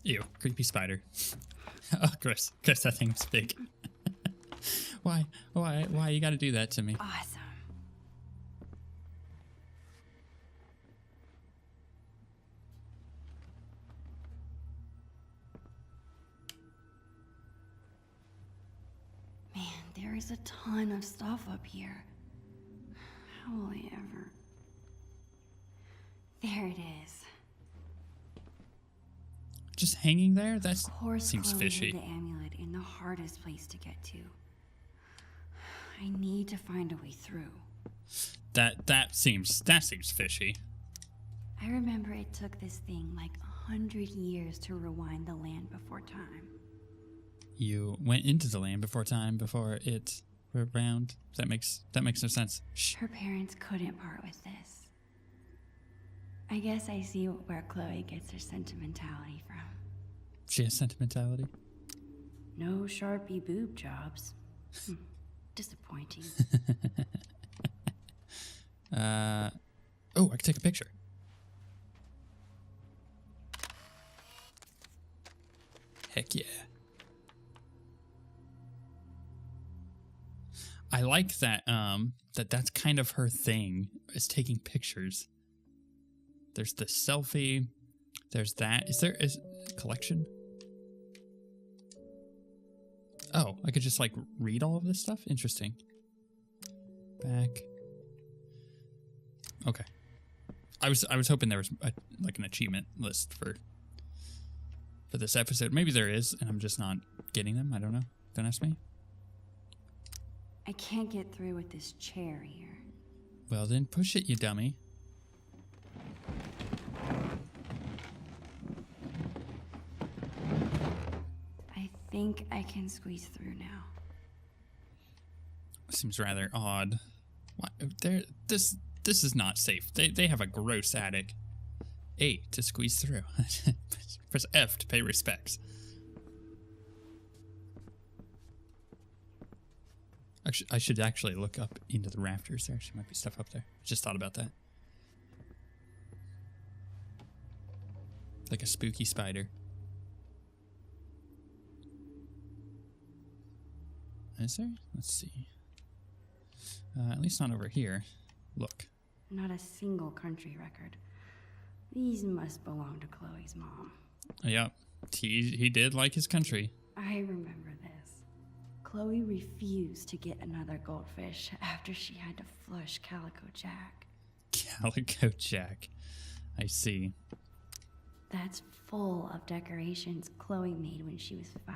Ew, creepy spider. Oh, gross. Gross, that thing's big. Why you gotta do that to me? Awesome. Man, there is a ton of stuff up here. How will I ever... There it is. Just hanging there? That seems Chloe fishy. hid the amulet in the hardest place to get to. I need to find a way through. That seems fishy. I remember it took this thing like 100 years to rewind the land before time. You went into the land before time, before it rewound. That makes no sense. Shh. Her parents couldn't part with this. I guess I see where Chloe gets her sentimentality from. She has sentimentality. No Sharpie boob jobs. Disappointing. Oh, I can take a picture. Heck yeah. I like that that's kind of her thing, is taking pictures. There's the selfie. There's that. Is there a collection? Oh, I could just like read all of this stuff? Interesting. Back. Okay. I was hoping there was like an achievement list for this episode. Maybe there is, and I'm just not getting them. I don't know. Don't ask me. I can't get through with this chair here. Well, then push it, you dummy. I think I can squeeze through now. Seems rather odd. Why, this is not safe. They have a gross attic. A to squeeze through. Press F to pay respects. Actually, I should actually look up into the rafters. There actually might be stuff up there. Just thought about that. Like a spooky spider. Is there? Let's see. At least not over here. Look. Not a single country record. These must belong to Chloe's mom. Yep. He did like his country. I remember this. Chloe refused to get another goldfish after she had to flush Calico Jack. Calico Jack. I see. That's full of decorations Chloe made when she was 5.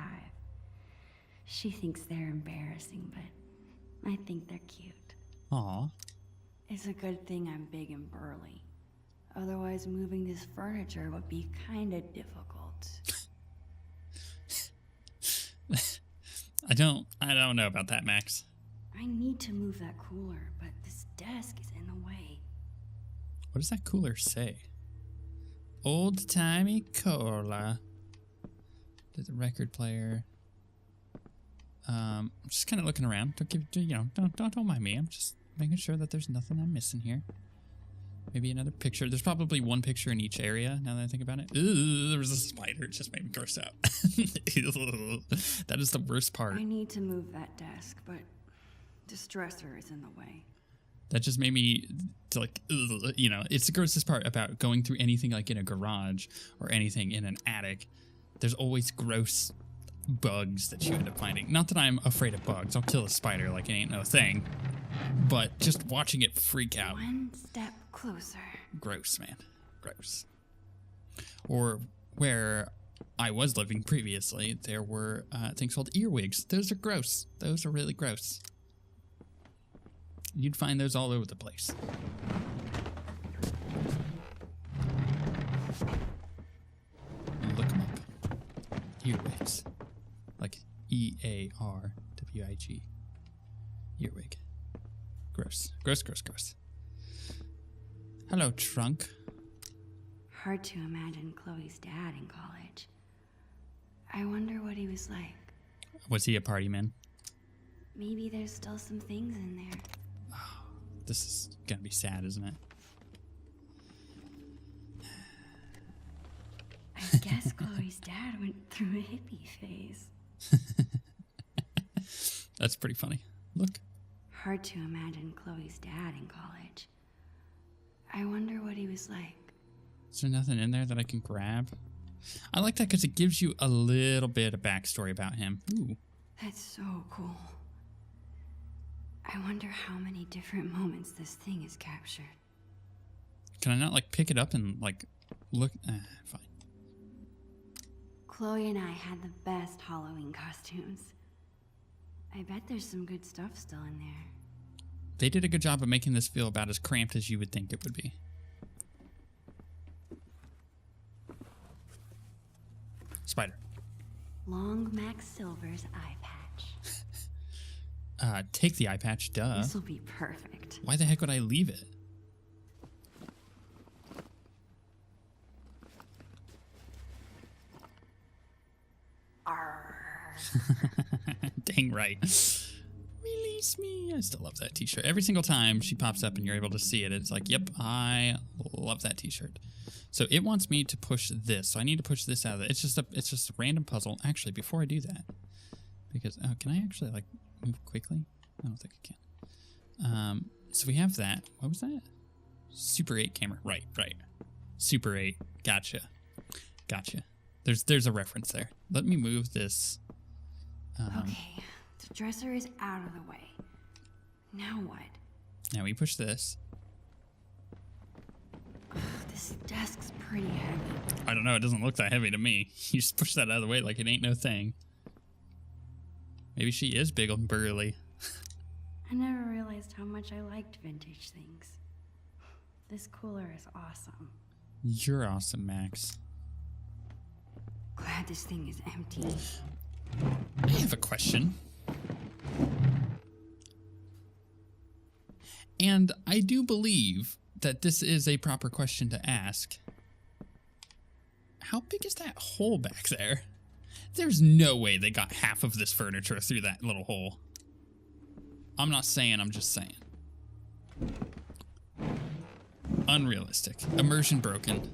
She thinks they're embarrassing, but I think they're cute. Aw. It's a good thing I'm big and burly. Otherwise, moving this furniture would be kinda difficult. I don't know about that, Max. I need to move that cooler, but this desk is in the way. What does that cooler say? Old-timey cola. There's a record player. I'm just kind of looking around. Don't mind me. I'm just making sure that there's nothing I'm missing here. Maybe another picture. There's probably one picture in each area, now that I think about it. Ooh, there was a spider. It just made me gross out. That is the worst part. I need to move that desk, but this dresser is in the way. That just made me, it's the grossest part about going through anything like in a garage or anything in an attic. There's always gross bugs that you end up finding. Not that I'm afraid of bugs. I'll kill a spider like it ain't no thing. But just watching it freak out. One step closer. Gross, man. Gross. Or where I was living previously, there were things called earwigs. Those are gross. Those are really gross. You'd find those all over the place. Look them up. Earwigs. Like E-A-R-W-I-G. Earwig. Gross. Gross, gross, gross. Hello, trunk. Hard to imagine Chloe's dad in college. I wonder what he was like. Was he a party man? Maybe there's still some things in there. This is gonna be sad, isn't it? I guess Chloe's dad went through a hippie phase. That's pretty funny. Look. Hard to imagine Chloe's dad in college. I wonder what he was like. Is there nothing in there that I can grab? I like that because it gives you a little bit of backstory about him. Ooh. That's so cool. I wonder how many different moments this thing has captured. Can I not like pick it up and like look? Fine. Chloe and I had the best Halloween costumes. I bet there's some good stuff still in there. They did a good job of making this feel about as cramped as you would think it would be. Spider. Long Max Silver's eye patch. Take the eye patch, duh. This'll be perfect. Why the heck would I leave it? Dang right. Release me. I still love that t-shirt. Every single time she pops up and you're able to see it, it's like, yep, I love that t-shirt. So it wants me to push this. So I need to push this out of it. It's just a random puzzle. Actually, before I do that, because can I actually like move quickly? I don't think I can. So we have that. What was that? Super 8 camera. Right. Super 8. Gotcha. There's a reference there. Let me move this. Okay, the dresser is out of the way. Now what? Now we push this. Ugh, this desk's pretty heavy. I don't know. It doesn't look that heavy to me. You just push that out of the way like it ain't no thing. Maybe she is big and burly. I never realized how much I liked vintage things. This cooler is awesome. You're awesome, Max. Glad this thing is empty. I have a question. And I do believe that this is a proper question to ask. How big is that hole back there? There's no way they got half of this furniture through that little hole. I'm not saying, I'm just saying. Unrealistic. Immersion broken.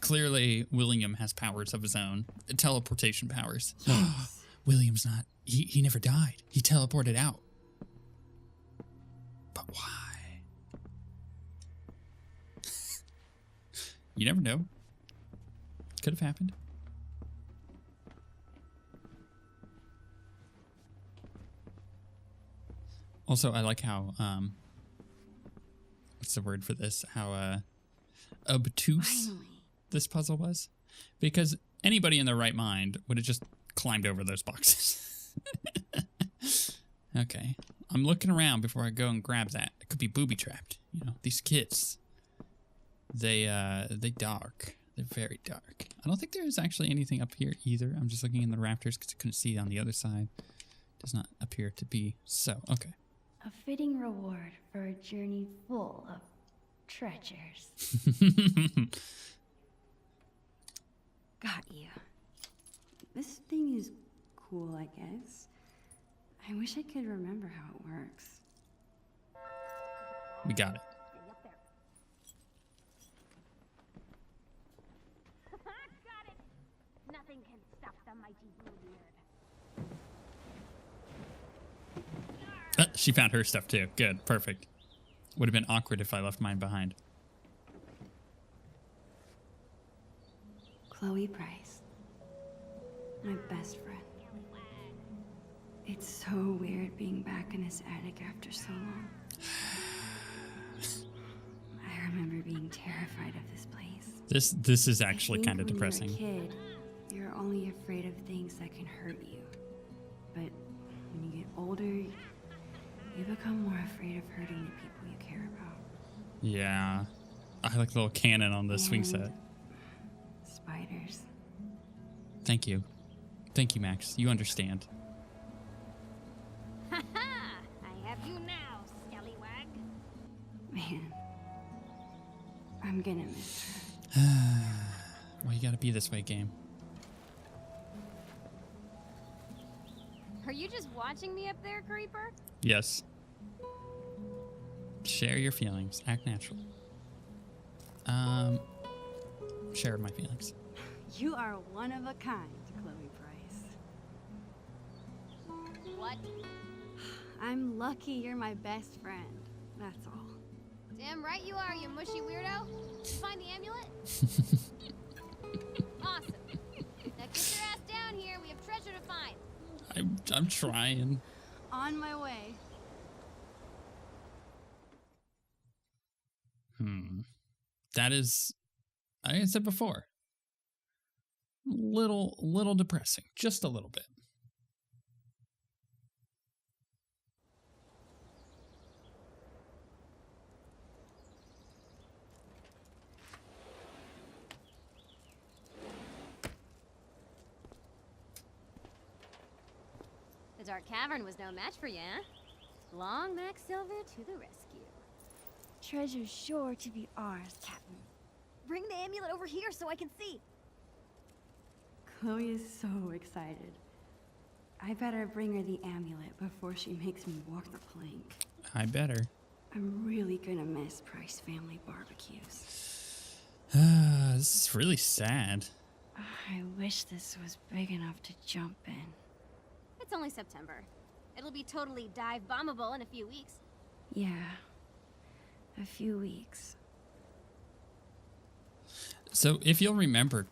Clearly, William has powers of his own. Teleportation powers. Yes. William's not... He never died. He teleported out. But why? You never know. Could have happened. Also, I like how... what's the word for this? How obtuse... Finally. This puzzle was, because anybody in their right mind would have just climbed over those boxes. Okay, I'm looking around before I go and grab that. It could be booby trapped. You know, these kids, they dark. They're very dark. I don't think there's actually anything up here either. I'm just looking in the rafters because I couldn't see on the other side. Does not appear to be so. Okay. A fitting reward for a journey full of treasures. Got you. This thing is cool, I guess. I wish I could remember how it works. We got it. Got it. Nothing can stop the mighty Bluebeard. She found her stuff too. Good. Perfect. Would have been awkward if I left mine behind. Chloe Price. My best friend. It's so weird being back in this attic after so long. I remember being terrified of this place. This is actually kind of When depressing. you're a kid, you're only afraid of things that can hurt you. But when you get older, you become more afraid of hurting the people you care about. Yeah. I like the little cannon on the swing And set. spiders. Thank you. Thank you, Max. You understand. Ha ha! I have you now, scallywag. Man, I'm gonna miss her. Well, you gotta be this way, game. Are you just watching me up there, Creeper? Yes. Share your feelings. Act natural. Share my feelings. You are one of a kind, Chloe Price. What? I'm lucky you're my best friend. That's all. Damn right you are, you mushy weirdo. Find the amulet? Awesome. Now get your ass down here. We have treasure to find. I'm trying. On my way. That is, like I said before, little depressing. Just a little bit. The Dark Cavern was no match for you, huh? Long Max Silver to the rescue. Treasure's sure to be ours, Captain. Bring the amulet over here so I can see. Chloe is so excited. I better bring her the amulet before she makes me walk the plank. I better. I'm really gonna miss Price family barbecues. This is really sad. I wish this was big enough to jump in. It's only September. It'll be totally dive bombable in a few weeks. Yeah. A few weeks. So if you'll remember,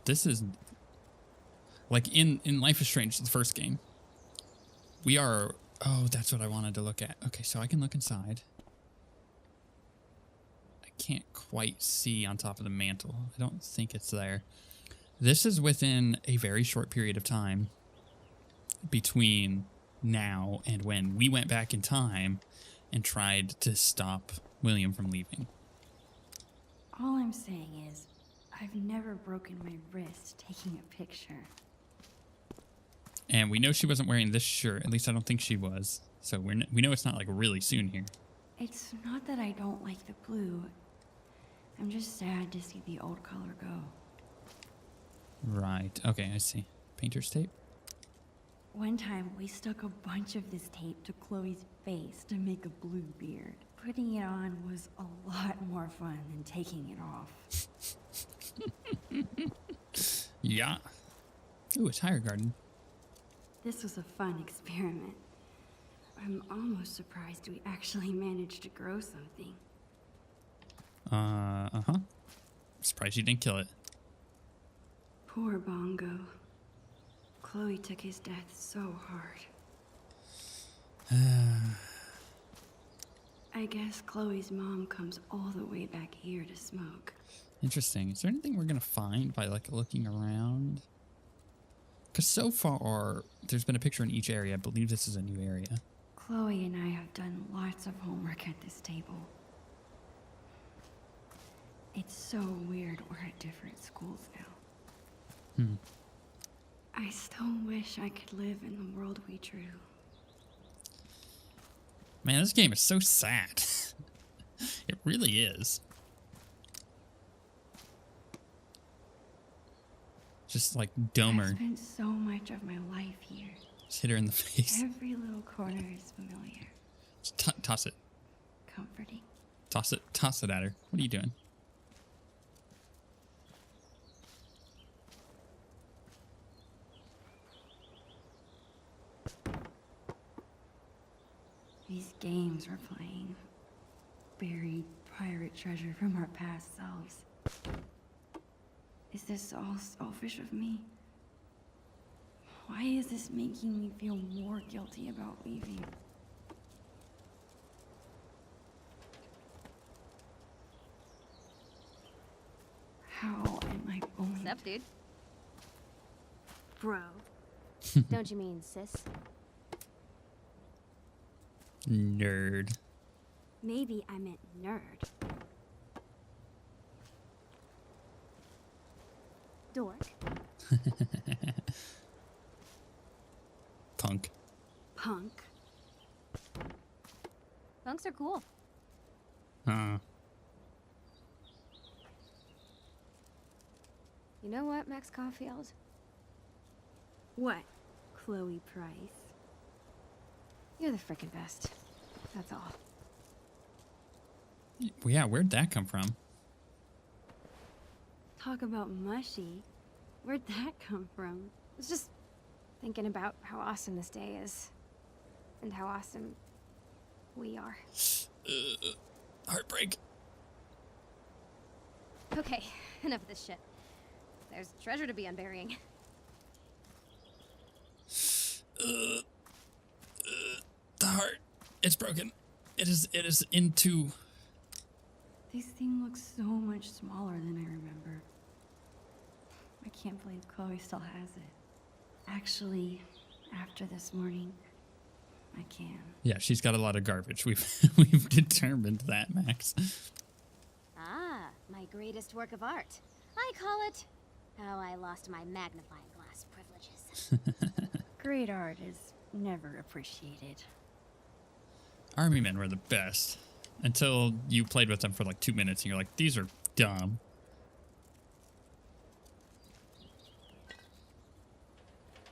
this is like in Life is Strange, the first game. We are. Oh, that's what I wanted to look at. Okay, so I can look inside. I can't quite see on top of the mantle. I don't think it's there. This is within a very short period of time between now and when we went back in time and tried to stop William from leaving. All I'm saying is, I've never broken my wrist taking a picture. And we know she wasn't wearing this shirt. At least I don't think she was. So we know it's not like really soon here. It's not that I don't like the blue. I'm just sad to see the old color go. Right. Okay, I see. Painter's tape? One time, we stuck a bunch of this tape to Chloe's face to make a blue beard. Putting it on was a lot more fun than taking it off. Yeah. Ooh, a tire garden. This was a fun experiment. I'm almost surprised we actually managed to grow something. Uh-huh. Surprised you didn't kill it. Poor Bongo. Chloe took his death so hard. I guess Chloe's mom comes all the way back here to smoke. Interesting. Is there anything we're going to find by, like, looking around? Because so far, there's been a picture in each area. I believe this is a new area. Chloe and I have done lots of homework at this table. It's so weird we're at different schools now. I still wish I could live in the world we drew. Man, this game is so sad. It really is. Just like Domer. I've spent so much of my life here. Just hit her in the face. Every little corner is familiar. Just toss it. Comforting. Toss it at her. What are you doing? These games we're playing. Buried pirate treasure from our past selves. Is this all selfish of me? Why is this making me feel more guilty about leaving? How am I going? What's up, dude? Bro. Don't you mean sis? Nerd. Maybe I meant nerd. Dork. Punk. Punk. Punks are cool. You know what, Max Caulfield? What? Chloe Price. You're the frickin' best. That's all. Well, yeah, where'd that come from? Talk about mushy. Where'd that come from? I was just thinking about how awesome this day is. And how awesome we are. Heartbreak. Okay, enough of this shit. There's treasure to be unburying. The heart. It's broken. It is in two. This thing looks so much smaller than I remember. I can't believe Chloe still has it. Actually, after this morning, I can. Yeah, she's got a lot of garbage. We've determined that, Max. Ah, my greatest work of art. I call it How I Lost My Magnifying Glass Privileges. Great art is never appreciated. Army men were the best. Until you played with them for like 2 minutes and you're like, these are dumb.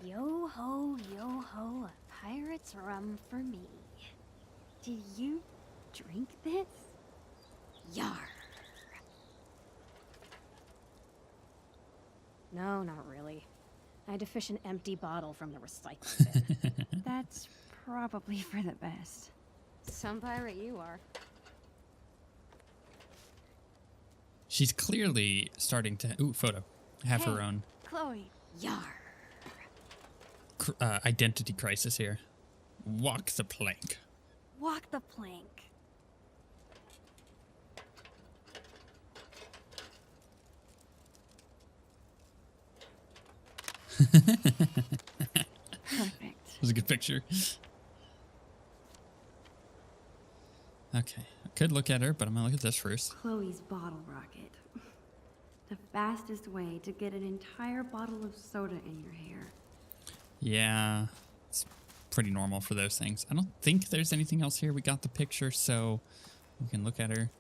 Yo ho, a pirate's rum for me. Do you drink this? Yar. No, not really. I had to fish an empty bottle from the recycling bin. That's probably for the best. Some pirate you are. She's clearly starting to... Ooh, photo. Have her own Chloe. Yar. identity crisis here. Walk the plank. Walk the plank. Perfect. It was a good picture. Okay. I could look at her, but I'm going to look at this first. Chloe's bottle rocket. The fastest way to get an entire bottle of soda in your hair. Yeah. It's pretty normal for those things. I don't think there's anything else here. We got the picture, so we can look at her.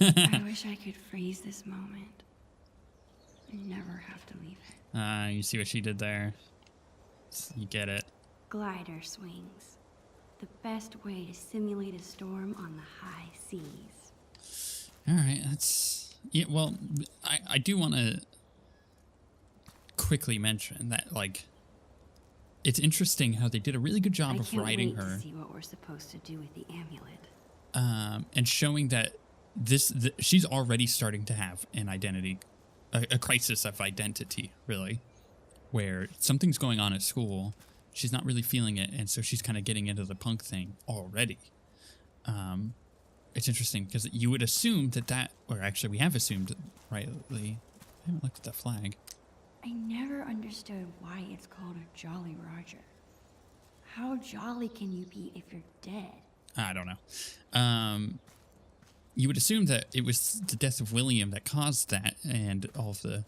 I wish I could freeze this moment and never have to leave it. You see what she did there? You get it. Glider swings. The best way to simulate a storm on the high seas. All right, that's... Yeah, well, I do want to quickly mention that, like, it's interesting how they did a really good job of writing her. I can't wait to see what we're supposed to do with the amulet. And showing that she's already starting to have an identity, a crisis of identity, really, where something's going on at school. She's not really feeling it, and so she's kind of getting into the punk thing already. It's interesting because you would assume that, or actually we have assumed rightly. I haven't looked at the flag. I never understood why it's called a Jolly Roger. How jolly can you be if you're dead? I don't know. You would assume that it was the death of William that caused that and all of the,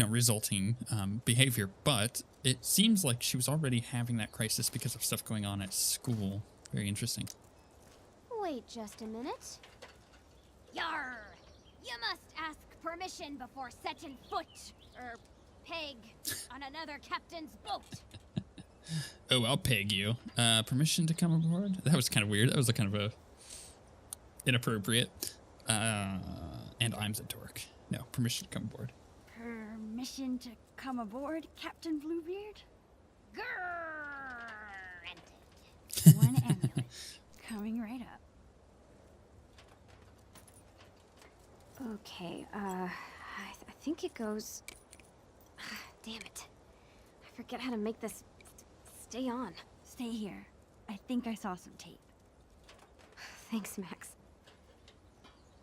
resulting behavior. But it seems like she was already having that crisis because of stuff going on at school. Very interesting. Wait just a minute. Yar! You must ask permission before setting foot, or peg, on another captain's boat. Oh, I'll peg you. Permission to come aboard? That was kind of weird. That was a kind of a inappropriate. And I'm the dork. No, permission to come aboard. Permission to come aboard, Captain Bluebeard? Granted. One amulet. Coming right up. Okay, I think it goes... Damn it. I forget how to make this stay on. Stay here. I think I saw some tape. Thanks, Max.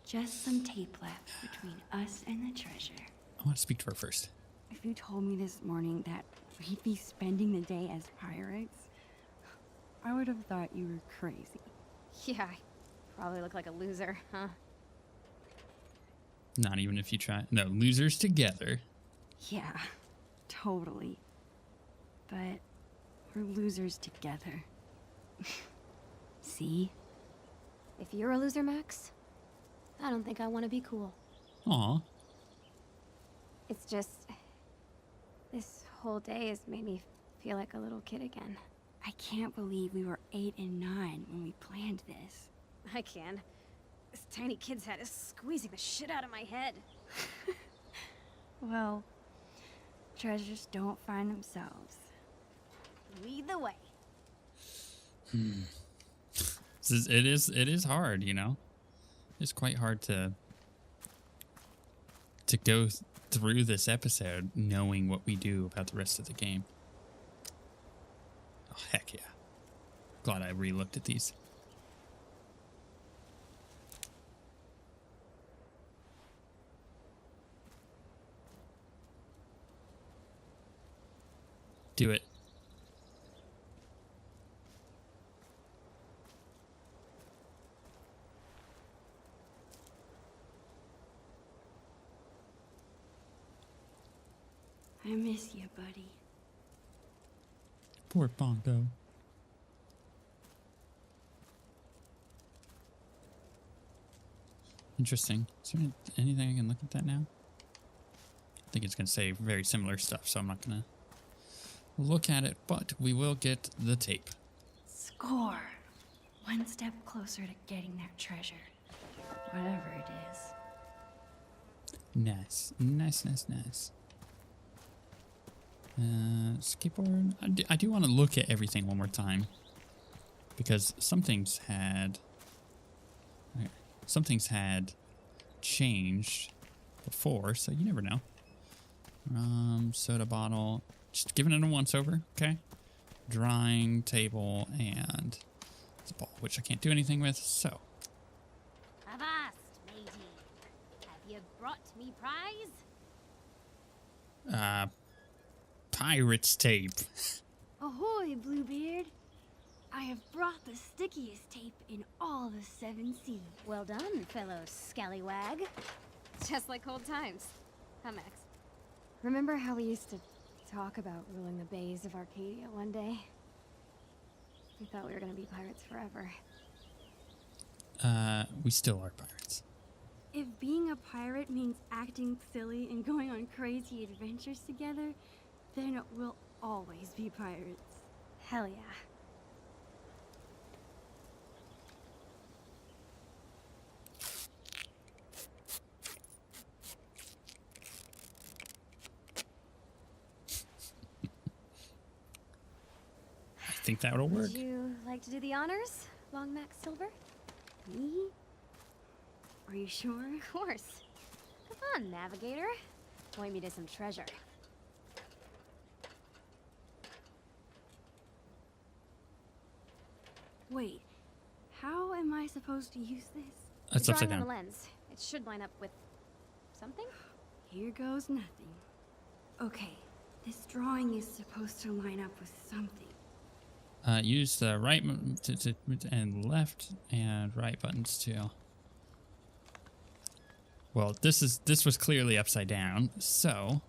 Just some tape left between us and the treasure. I want to speak to her first. If you told me this morning that we'd be spending the day as pirates, I would have thought you were crazy. Yeah, I probably look like a loser, huh? Not even if you try. No, losers together. Yeah, totally. But we're losers together. See? If you're a loser, Max, I don't think I want to be cool. Aw. It's just... this whole day has made me feel like a little kid again. I can't believe we were 8 and 9 when we planned this. I can. This tiny kid's head is squeezing the shit out of my head. Well, treasures don't find themselves. Lead the way. It is hard, you know. It's quite hard to go through this episode knowing what we do about the rest of the game. Oh, heck yeah. Glad I re-looked at these. Do it. I miss you, buddy. Poor Bongo. Interesting. Is there anything I can look at that now? I think it's going to say very similar stuff, so I'm not going to look at it, but we will get the tape. Score! One step closer to getting that treasure. Whatever it is. Nice. Nice, nice, nice. Skateboard. I do want to look at everything one more time, because some things had changed before, so you never know. Soda bottle. Just giving it a once over, okay? Drawing table and the ball, which I can't do anything with, so. Avast, matey. Have you brought me prize? Pirate's tape. Ahoy, Bluebeard! I have brought the stickiest tape in all the 7 seas. Well done, fellow scallywag. Just like old times. Huh, Max? Remember how we used to talk about ruling the bays of Arcadia one day? We thought we were gonna be pirates forever. We still are pirates. If being a pirate means acting silly and going on crazy adventures together, then we'll always be pirates. Hell yeah. I think that'll work. Would you like to do the honors, Long Max Silver? Me? Are you sure? Of course. Come on, Navigator. Point me to some treasure. Wait, how am I supposed to use this? That's The upside drawing on down. the lens. It should line up with something. Here goes nothing. Okay, this drawing is supposed to line up with something. Use the right and left and right buttons to. Well, this was clearly upside down, so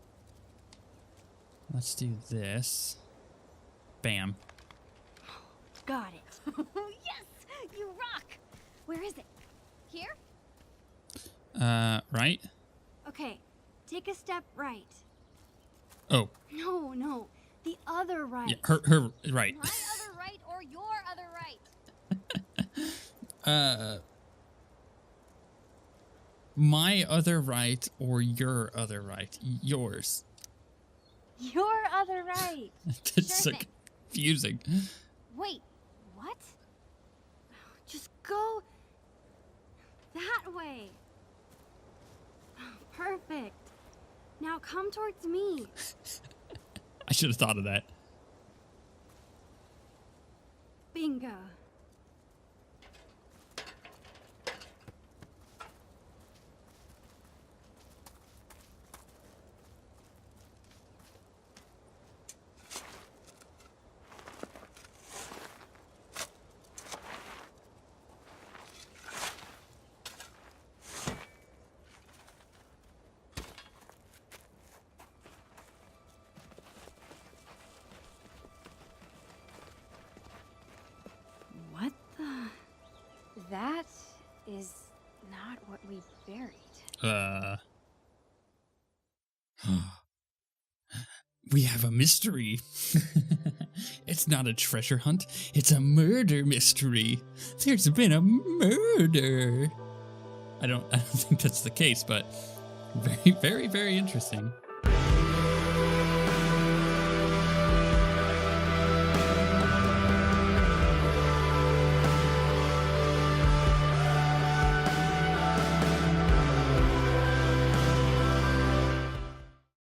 let's do this. Bam. Got it. Yes! You rock! Where is it? Here? Right? Okay, take a step right. Oh, No, the other right. yeah, her right. My other right or your other right? My other right or your other right? Yours. Your other right. That's Sure so thing. confusing. Wait, what? Just go that way. Perfect. Now come towards me. I should have thought of that. Bingo. What the? That is not what we buried. We have a mystery. It's not a treasure hunt. It's a murder mystery. There's been a murder. I don't think that's the case, but very, very, very interesting.